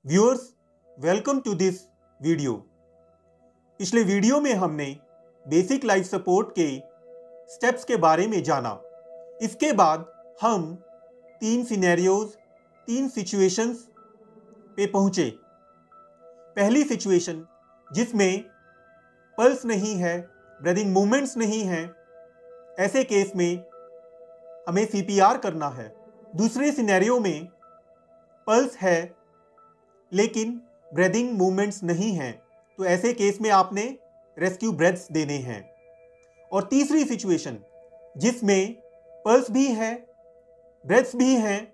Viewers, welcome to this video. पिछले video में हमने बेसिक लाइफ सपोर्ट के स्टेप्स के बारे में जाना। इसके बाद हम 3 सिनेरियोज, 3 सिचुएशंस पे पहुंचे। पहली सिचुएशन जिसमें पल्स नहीं है, ब्रीदिंग मूवमेंट्स नहीं है, ऐसे केस में हमें सीपीआर करना है। दूसरे सिनेरियो में पल्स है लेकिन ब्रीदिंग मूवमेंट्स नहीं हैं, तो ऐसे केस में आपने रेस्क्यू ब्रेथ्स देने हैं। और तीसरी सिचुएशन जिसमें पल्स भी है, ब्रेथ्स भी हैं,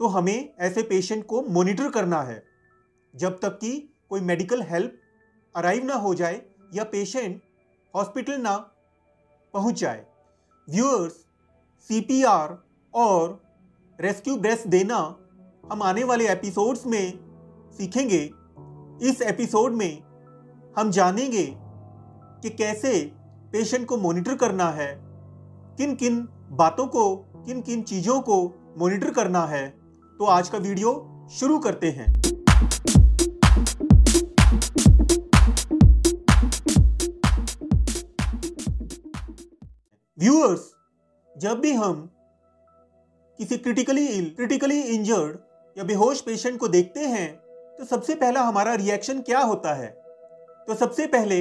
तो हमें ऐसे पेशेंट को मॉनिटर करना है जब तक कि कोई मेडिकल हेल्प अराइव ना हो जाए या पेशेंट हॉस्पिटल ना पहुंच जाए। व्यूअर्स, सीपीआर और रेस्क्यू ब्रेथ्स देना हम आने वाले एपिसोड्स में सीखेंगे। इस एपिसोड में हम जानेंगे कि कैसे पेशेंट को मॉनिटर करना है, किन किन बातों को, किन किन चीज़ों को मॉनिटर करना है। तो आज का वीडियो शुरू करते हैं। व्यूअर्स, जब भी हम किसी क्रिटिकली इंजर्ड या बेहोश पेशेंट को देखते हैं तो सबसे पहला हमारा रिएक्शन क्या होता है? तो सबसे पहले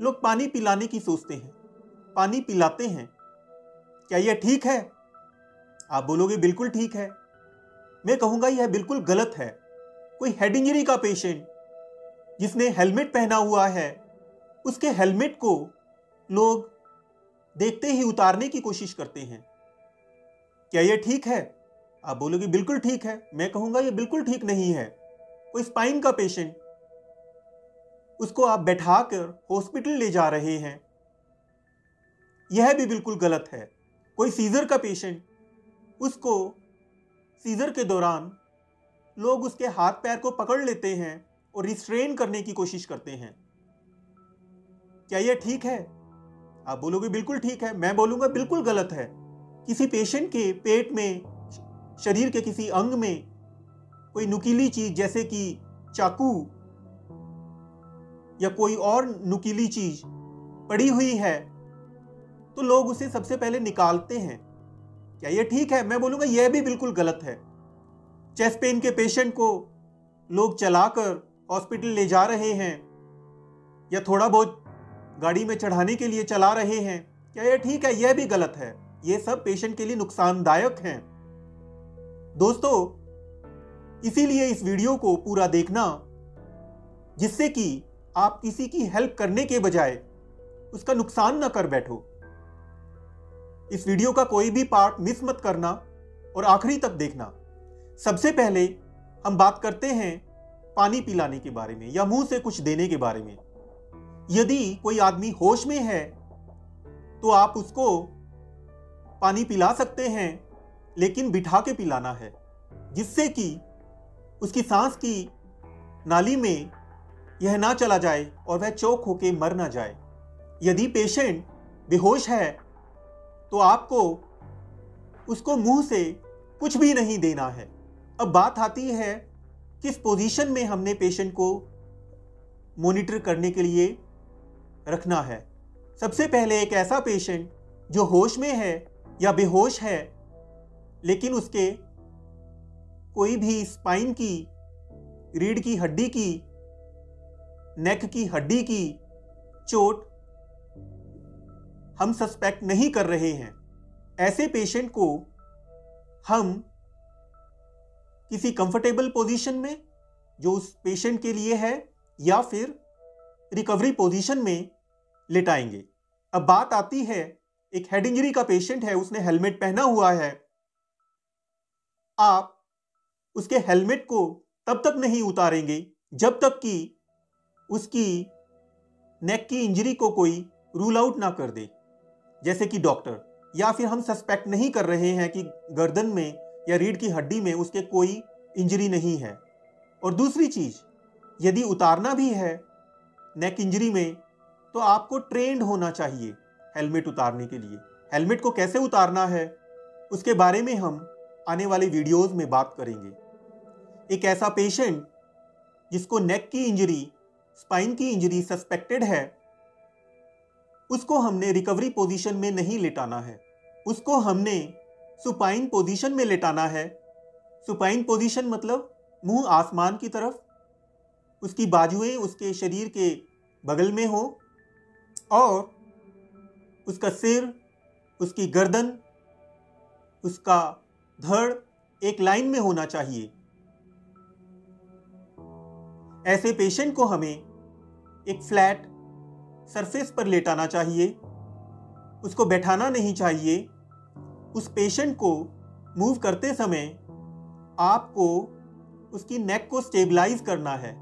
लोग पानी पिलाने की सोचते हैं, पानी पिलाते हैं। क्या यह ठीक है? आप बोलोगे बिल्कुल ठीक है। मैं कहूंगा यह बिल्कुल गलत है। कोई हेड इंजरी का पेशेंट जिसने हेलमेट पहना हुआ है, उसके हेलमेट को लोग देखते ही उतारने की कोशिश करते हैं। क्या यह ठीक है? आप बोलोगे बिल्कुल ठीक है। मैं कहूंगा यह बिल्कुल ठीक नहीं है। कोई स्पाइन का पेशेंट, उसको आप बैठाकर हॉस्पिटल ले जा रहे हैं, यह भी बिल्कुल गलत है। कोई सीजर का पेशेंट, उसको सीजर के दौरान लोग उसके हाथ पैर को पकड़ लेते हैं और रिस्ट्रेन करने की कोशिश करते हैं। क्या यह ठीक है? आप बोलोगे बिल्कुल ठीक है। मैं बोलूंगा बिल्कुल गलत है। किसी पेशेंट के पेट में, शरीर के किसी अंग में कोई नुकीली चीज जैसे कि चाकू या कोई और नुकीली चीज पड़ी हुई है तो लोग उसे सबसे पहले निकालते हैं। क्या यह ठीक है? मैं बोलूंगा यह भी बिल्कुल गलत है। चेस्ट पेन के पेशेंट को लोग चलाकर हॉस्पिटल ले जा रहे हैं या थोड़ा बहुत गाड़ी में चढ़ाने के लिए चला रहे हैं। क्या यह ठीक है? यह भी गलत है। यह सब पेशेंट के लिए नुकसानदायक हैं। दोस्तों, इसीलिए इस वीडियो को पूरा देखना, जिससे कि आप किसी की हेल्प करने के बजाय उसका नुकसान ना कर बैठो। इस वीडियो का कोई भी पार्ट मिस मत करना और आखिरी तक देखना। सबसे पहले हम बात करते हैं पानी पिलाने के बारे में या मुंह से कुछ देने के बारे में। यदि कोई आदमी होश में है तो आप उसको पानी पिला सकते हैं, लेकिन बिठा के पिलाना है, जिससे कि उसकी सांस की नाली में यह ना चला जाए और वह चोक होके मर ना जाए। यदि पेशेंट बेहोश है तो आपको उसको मुंह से कुछ भी नहीं देना है। अब बात आती है किस पोजीशन में हमने पेशेंट को मॉनिटर करने के लिए रखना है। सबसे पहले एक ऐसा पेशेंट जो होश में है या बेहोश है, लेकिन उसके कोई भी स्पाइन की, रीढ़ की हड्डी की, नेक की हड्डी की चोट हम सस्पेक्ट नहीं कर रहे हैं। ऐसे पेशेंट को हम किसी कंफर्टेबल पोजीशन में जो उस पेशेंट के लिए है या फिर रिकवरी पोजीशन में लेटाएंगे। अब बात आती है, एक हेड इंजरी का पेशेंट है, उसने हेलमेट पहना हुआ है। आप उसके हेलमेट को तब तक नहीं उतारेंगे जब तक कि उसकी नेक की इंजरी को कोई रूल आउट ना कर दे, जैसे कि डॉक्टर, या फिर हम सस्पेक्ट नहीं कर रहे हैं कि गर्दन में या रीढ़ की हड्डी में उसके कोई इंजरी नहीं है। और दूसरी चीज, यदि उतारना भी है नेक इंजरी में तो आपको ट्रेंड होना चाहिए हेलमेट उतारने के लिए। हेलमेट को कैसे उतारना है उसके बारे में हम आने वाले वीडियोस में बात करेंगे। एक ऐसा पेशेंट जिसको नेक की इंजरी, स्पाइन की इंजरी सस्पेक्टेड है, उसको हमने रिकवरी पोजीशन में नहीं लेटाना है। उसको हमने सुपाइन पोजीशन में लेटाना है। सुपाइन पोजीशन मतलब मुंह आसमान की तरफ, उसकी बाजुएं उसके शरीर के बगल में हो और उसका सिर, उसकी गर्दन, उसका धड़ एक लाइन में होना चाहिए। ऐसे पेशेंट को हमें एक फ्लैट सरफेस पर लेटाना चाहिए, उसको बैठाना नहीं चाहिए। उस पेशेंट को मूव करते समय आपको उसकी नेक को स्टेबलाइज करना है।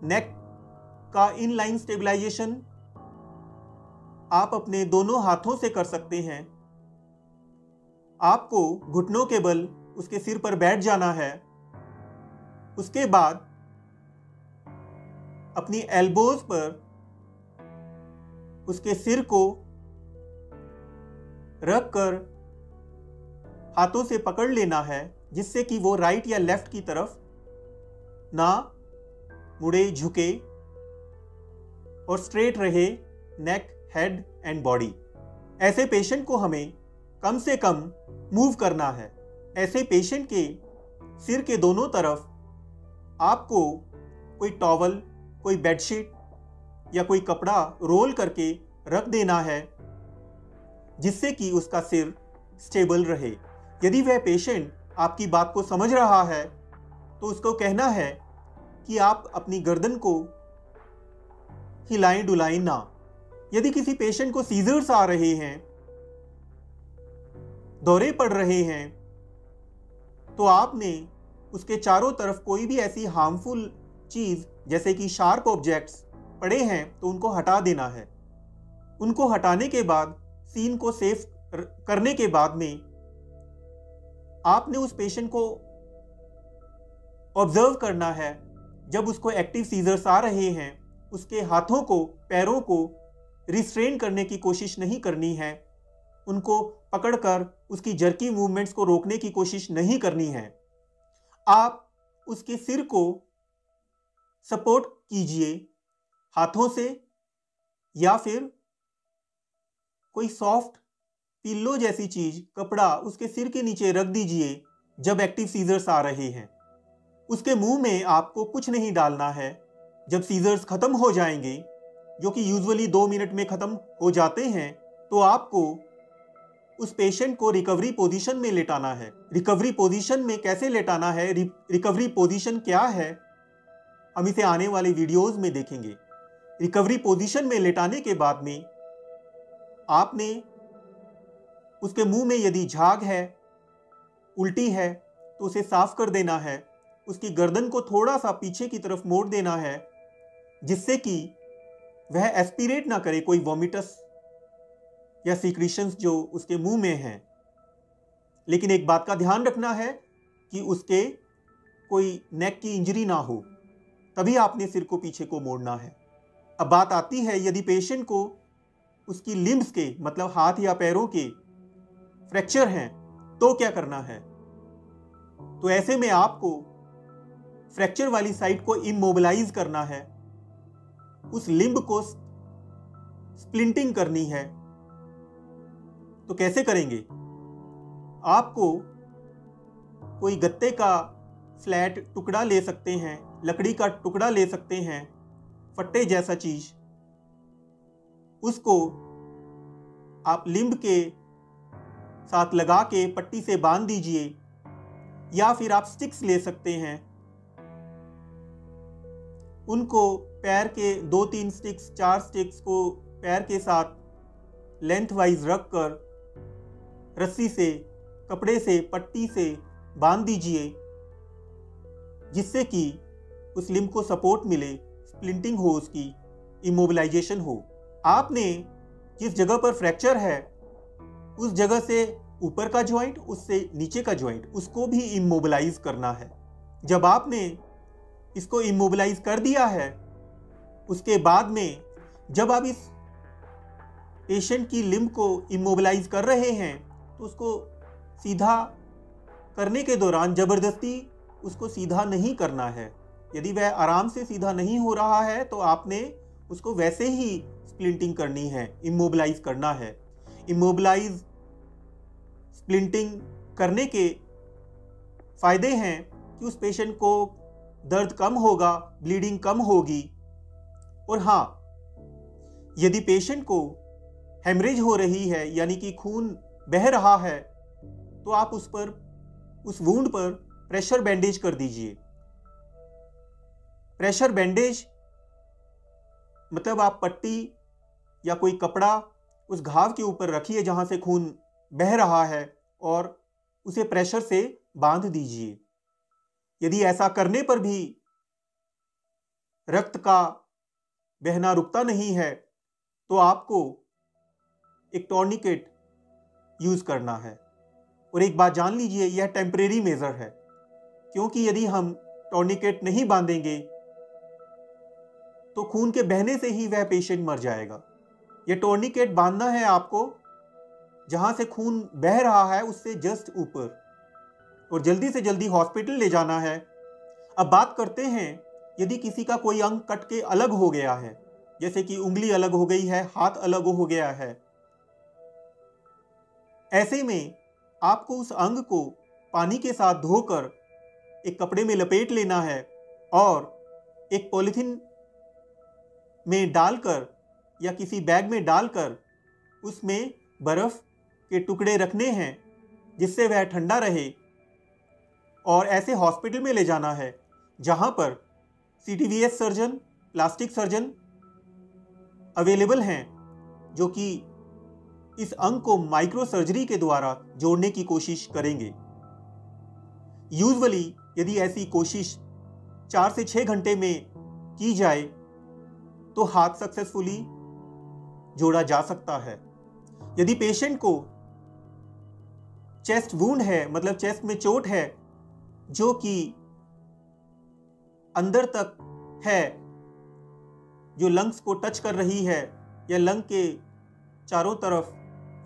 नेक का इनलाइन स्टेबलाइजेशन आप अपने दोनों हाथों से कर सकते हैं। आपको घुटनों के बल उसके सिर पर बैठ जाना है। उसके बाद अपनी एल्बोज पर उसके सिर को रख कर हाथों से पकड़ लेना है, जिससे कि वो राइट या लेफ्ट की तरफ ना मुड़े, झुके और स्ट्रेट रहे नेक, हेड एंड बॉडी। ऐसे पेशेंट को हमें कम से कम मूव करना है। ऐसे पेशेंट के सिर के दोनों तरफ आपको कोई टॉवल, कोई बेडशीट या कोई कपड़ा रोल करके रख देना है, जिससे कि उसका सिर स्टेबल रहे। यदि वह पेशेंट आपकी बात को समझ रहा है तो उसको कहना है कि आप अपनी गर्दन को हिलाएं डुलाएं ना। यदि किसी पेशेंट को सीजर्स आ रहे हैं, दौरे पड़ रहे हैं, तो आपने उसके चारों तरफ कोई भी ऐसी हार्मफुल चीज जैसे कि शार्प ऑब्जेक्ट्स पड़े हैं तो उनको हटा देना है। उनको हटाने के बाद, सीन को सेफ करने के बाद में आपने उस पेशेंट को ऑब्जर्व करना है। जब उसको एक्टिव सीजर्स आ रहे हैं, उसके हाथों को, पैरों को रिस्ट्रेन करने की कोशिश नहीं करनी है। उनको पकड़कर उसकी जर्की मूवमेंट्स को रोकने की कोशिश नहीं करनी है। आप उसके सिर को सपोर्ट कीजिए हाथों से, या फिर कोई सॉफ्ट पिल्लो जैसी चीज, कपड़ा उसके सिर के नीचे रख दीजिए जब एक्टिव सीजर्स आ रहे हैं। उसके मुंह में आपको कुछ नहीं डालना है। जब सीजर्स खत्म हो जाएंगे, जो कि यूजुअली 2 मिनट में खत्म हो जाते हैं, तो आपको उस पेशेंट को रिकवरी पोजीशन में लेटाना है। रिकवरी पोजीशन में कैसे लेटाना है, रिकवरी पोजीशन क्या है, हम इसे आने वाले वीडियोस में देखेंगे। रिकवरी पोजीशन में लेटाने के बाद में आपने उसके मुंह में यदि झाग है, उल्टी है, तो उसे साफ कर देना है। उसकी गर्दन को थोड़ा सा पीछे की तरफ मोड़ देना है, जिससे कि वह एस्पिरेट ना करे कोई वॉमिटस या सीक्रेशंस जो उसके मुंह में हैं। लेकिन एक बात का ध्यान रखना है कि उसके कोई नेक की इंजरी ना हो, तभी आपने सिर को पीछे को मोड़ना है। अब बात आती है, यदि पेशेंट को उसकी लिम्ब्स के, मतलब हाथ या पैरों के फ्रैक्चर हैं, तो क्या करना है। तो ऐसे में आपको फ्रैक्चर वाली साइड को इमोबिलाइज करना है, उस लिम्ब को स्प्लिंटिंग करनी है। तो कैसे करेंगे? आपको कोई गत्ते का फ्लैट टुकड़ा ले सकते हैं, लकड़ी का टुकड़ा ले सकते हैं, फट्टे जैसा चीज, उसको आप लिम्ब के साथ लगा के पट्टी से बांध दीजिए, या फिर आप स्टिक्स ले सकते हैं। उनको पैर के 2-3 स्टिक्स, 4 स्टिक्स को पैर के साथ लेंथ वाइज रख कर रस्सी से, कपड़े से, पट्टी से बांध दीजिए, जिससे कि उस लिम्ब को सपोर्ट मिले, स्प्लिंटिंग हो, उसकी इमोबिलाइजेशन हो। आपने जिस जगह पर फ्रैक्चर है, उस जगह से ऊपर का जॉइंट, उससे नीचे का जॉइंट, उसको भी इमोबिलाइज करना है। जब आपने इसको इमोबिलाइज कर दिया है, उसके बाद में जब आप इस पेशेंट की लिम्ब को इमोबिलाइज कर रहे हैं, तो उसको सीधा करने के दौरान जबरदस्ती उसको सीधा नहीं करना है। यदि वह आराम से सीधा नहीं हो रहा है तो आपने उसको वैसे ही स्प्लिंटिंग करनी है, इमोबिलाइज करना है। इमोबिलाइज स्प्लिंटिंग करने के फायदे हैं कि उस पेशेंट को दर्द कम होगा, ब्लीडिंग कम होगी। और हाँ, यदि पेशेंट को हेमरेज हो रही है यानी कि खून बह रहा है तो आप उस वुंड पर प्रेशर बैंडेज कर दीजिए। प्रेशर बैंडेज मतलब आप पट्टी या कोई कपड़ा उस घाव के ऊपर रखिए जहां से खून बह रहा है और उसे प्रेशर से बांध दीजिए। यदि ऐसा करने पर भी रक्त का बहना रुकता नहीं है तो आपको एक टॉर्निकेट यूज करना है। और एक बात जान लीजिए, यह टेम्परेरी मेजर है, क्योंकि यदि हम टॉर्निकेट नहीं बांधेंगे तो खून के बहने से ही वह पेशेंट मर जाएगा। यह टॉर्निकेट बांधना है आपको जहां से खून बह रहा है उससे जस्ट ऊपर, और जल्दी से जल्दी हॉस्पिटल ले जाना है। अब बात करते हैं यदि किसी का कोई अंग कट के अलग हो गया है, जैसे कि उंगली अलग हो गई है, हाथ अलग हो गया है, ऐसे में आपको उस अंग को पानी के साथ धोकर एक कपड़े में लपेट लेना है और एक पॉलिथीन में डालकर या किसी बैग में डालकर उसमें बर्फ के टुकड़े रखने हैं जिससे वह ठंडा रहे, और ऐसे हॉस्पिटल में ले जाना है जहां पर CTVS surgeon, plastic surgeon available हैं जो कि इस अंग को माइक्रो सर्जरी के द्वारा जोड़ने की कोशिश करेंगे। यूजुअली यदि ऐसी कोशिश 4 से 6 घंटे में की जाए तो हाथ सक्सेसफुली जोड़ा जा सकता है। यदि पेशेंट को चेस्ट वुंड है, मतलब चेस्ट में चोट है जो कि अंदर तक है, जो लंग्स को टच कर रही है या लंग के चारों तरफ,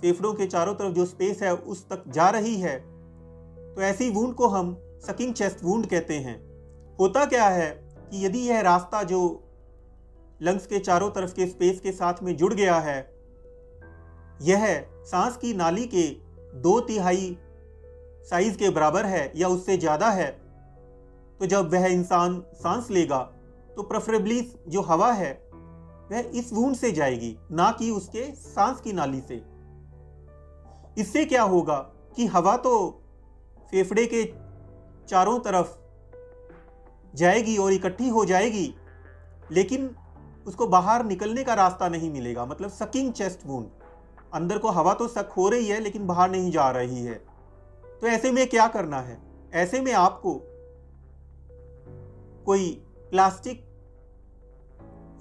फेफड़ों के चारों तरफ जो स्पेस है उस तक जा रही है, तो ऐसी वुंड को हम सकिंग चेस्ट वुंड कहते हैं। होता क्या है कि यदि यह रास्ता जो लंग्स के चारों तरफ के स्पेस के साथ में जुड़ गया है, यह सांस की नाली के 2/3 साइज के बराबर है या उससे ज्यादा है, तो जब वह इंसान सांस लेगा तो प्रेफरेबली जो हवा है वह इस वुंड से जाएगी, ना कि उसके सांस की नाली से। इससे क्या होगा कि हवा तो फेफड़े के चारों तरफ जाएगी और इकट्ठी हो जाएगी, लेकिन उसको बाहर निकलने का रास्ता नहीं मिलेगा। मतलब सकिंग चेस्ट वुंड, अंदर को हवा तो सक हो रही है लेकिन बाहर नहीं जा रही है। तो ऐसे में क्या करना है? ऐसे में आपको कोई प्लास्टिक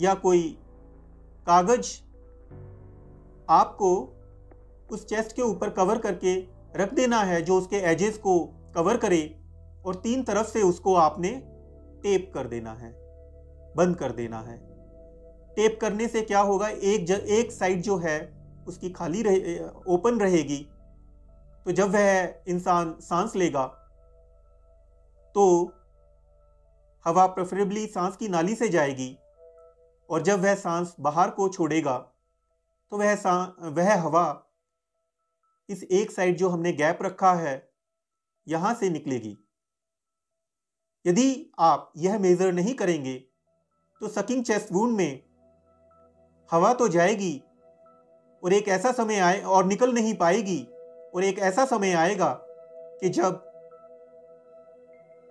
या कोई कागज आपको उस चेस्ट के ऊपर कवर करके रख देना है जो उसके एजेस को कवर करे, और 3 तरफ से उसको आपने टेप कर देना है, बंद कर देना है। टेप करने से क्या होगा, एक साइड जो है उसकी खाली ओपन रहेगी, तो जब वह इंसान सांस लेगा तो हवा प्रेफरेबली सांस की नाली से जाएगी, और जब वह सांस बाहर को छोड़ेगा तो वह हवा इस एक साइड जो हमने गैप रखा है यहां से निकलेगी। यदि आप यह मेजर नहीं करेंगे तो सकिंग चेस्ट वुंड में हवा तो जाएगी और एक ऐसा समय आए और निकल नहीं पाएगी, और एक ऐसा समय आएगा कि जब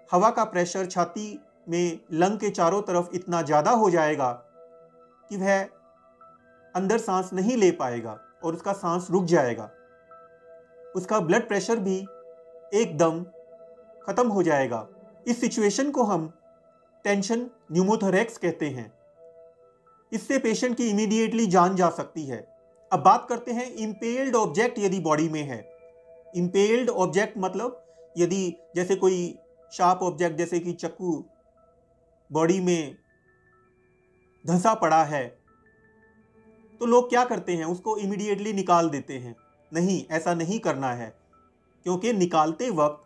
हवा का प्रेशर छाती में लंग के चारों तरफ इतना ज्यादा हो जाएगा कि वह अंदर सांस नहीं ले पाएगा और उसका सांस रुक जाएगा, उसका ब्लड प्रेशर भी एकदम खत्म हो जाएगा। इस सिचुएशन को हम टेंशन न्यूमोथोरैक्स कहते हैं। इससे पेशेंट की इमीडिएटली जान जा सकती है। अब बात करते हैं इंपेल्ड ऑब्जेक्ट यदि बॉडी में है। इंपेल्ड ऑब्जेक्ट मतलब यदि जैसे कोई शार्प ऑब्जेक्ट जैसे कि चाकू बॉडी में धंसा पड़ा है, तो लोग क्या करते हैं, उसको इमीडिएटली निकाल देते हैं। नहीं, ऐसा नहीं करना है, क्योंकि निकालते वक्त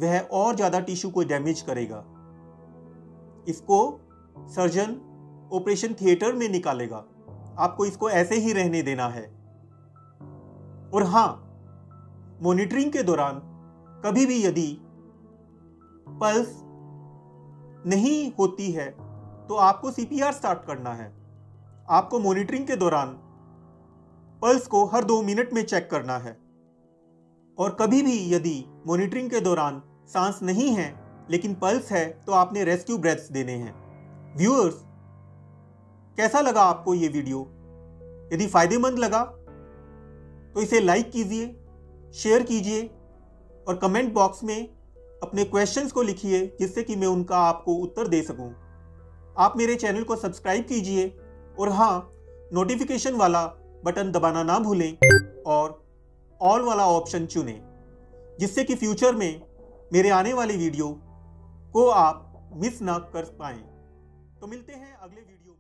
वह और ज़्यादा टिश्यू को डैमेज करेगा। इसको सर्जन ऑपरेशन थिएटर में निकालेगा। आपको इसको ऐसे ही रहने देना है। और हाँ, मॉनिटरिंग के दौरान कभी भी यदि पल्स नहीं होती है तो आपको सीपीआर स्टार्ट करना है। आपको मॉनिटरिंग के दौरान पल्स को हर 2 मिनट में चेक करना है। और कभी भी यदि मॉनिटरिंग के दौरान सांस नहीं है लेकिन पल्स है तो आपने रेस्क्यू ब्रेथ्स देने हैं। व्यूअर्स, कैसा लगा आपको ये वीडियो? यदि फायदेमंद लगा तो इसे लाइक कीजिए, शेयर कीजिए और कमेंट बॉक्स में अपने क्वेश्चंस को लिखिए जिससे कि मैं उनका आपको उत्तर दे सकूं। आप मेरे चैनल को सब्सक्राइब कीजिए और हाँ, नोटिफिकेशन वाला बटन दबाना ना भूलें और ऑल वाला ऑप्शन चुनें जिससे कि फ्यूचर में मेरे आने वाली वीडियो को आप मिस ना कर पाएं। तो मिलते हैं अगले वीडियो में।